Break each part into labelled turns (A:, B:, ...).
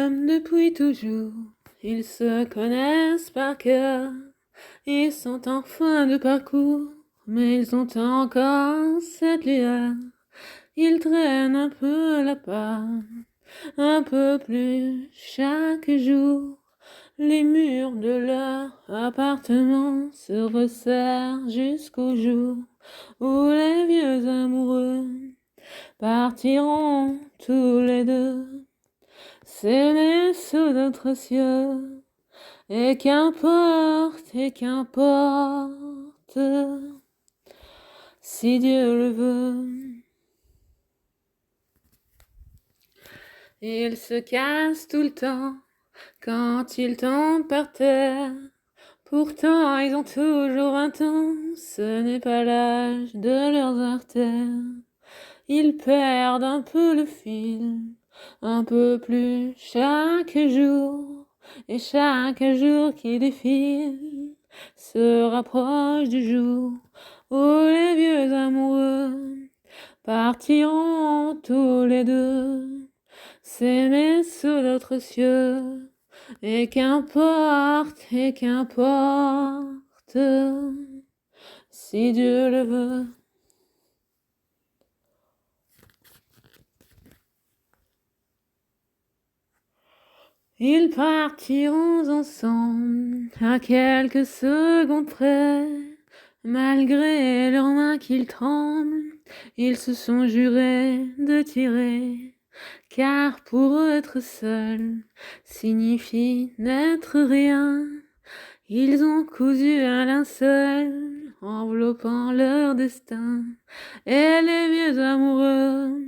A: Comme depuis toujours, ils se connaissent par cœur. Ils sont en fin de parcours, mais ils ont encore cette lueur. Ils traînent un peu la part, un peu plus chaque jour. Les murs de leur appartement se resserrent jusqu'au jour où les vieux amoureux partiront tous les deux s'aimer sous d'autres cieux. Et qu'importe, si Dieu le veut. Ils se cassent tout le temps quand ils tombent par terre. Pourtant, ils ont toujours 20 ans, ce n'est pas l'âge de leurs artères. Ils perdent un peu le fil, un peu plus chaque jour, et chaque jour qui défile se rapproche du jour où les vieux amoureux partiront tous les deux s'aimer sous d'autres cieux. Et qu'importe, si Dieu le veut. Ils partiront ensemble à quelques secondes près. Malgré leurs mains qu'ils tremblent, ils se sont jurés de tirer. Car pour eux être seuls signifie n'être rien. Ils ont cousu un linceul enveloppant leur destin. Et les vieux amoureux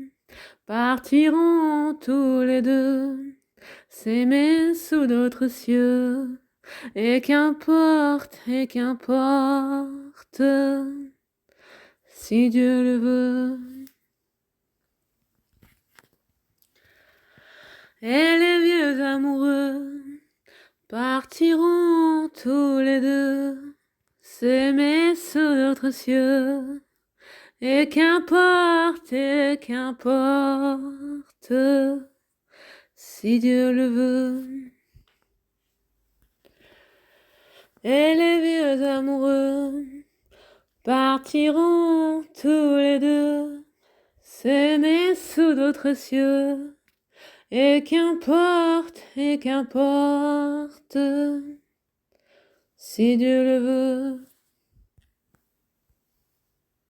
A: partiront tous les deux s'aimer sous d'autres cieux. Et qu'importe, si Dieu le veut. Et les vieux amoureux partiront tous les deux s'aimer sous d'autres cieux. Et qu'importe, si Dieu le veut. Et les vieux amoureux partiront tous les deux s'aimer sous d'autres cieux. Et qu'importe, si Dieu le veut.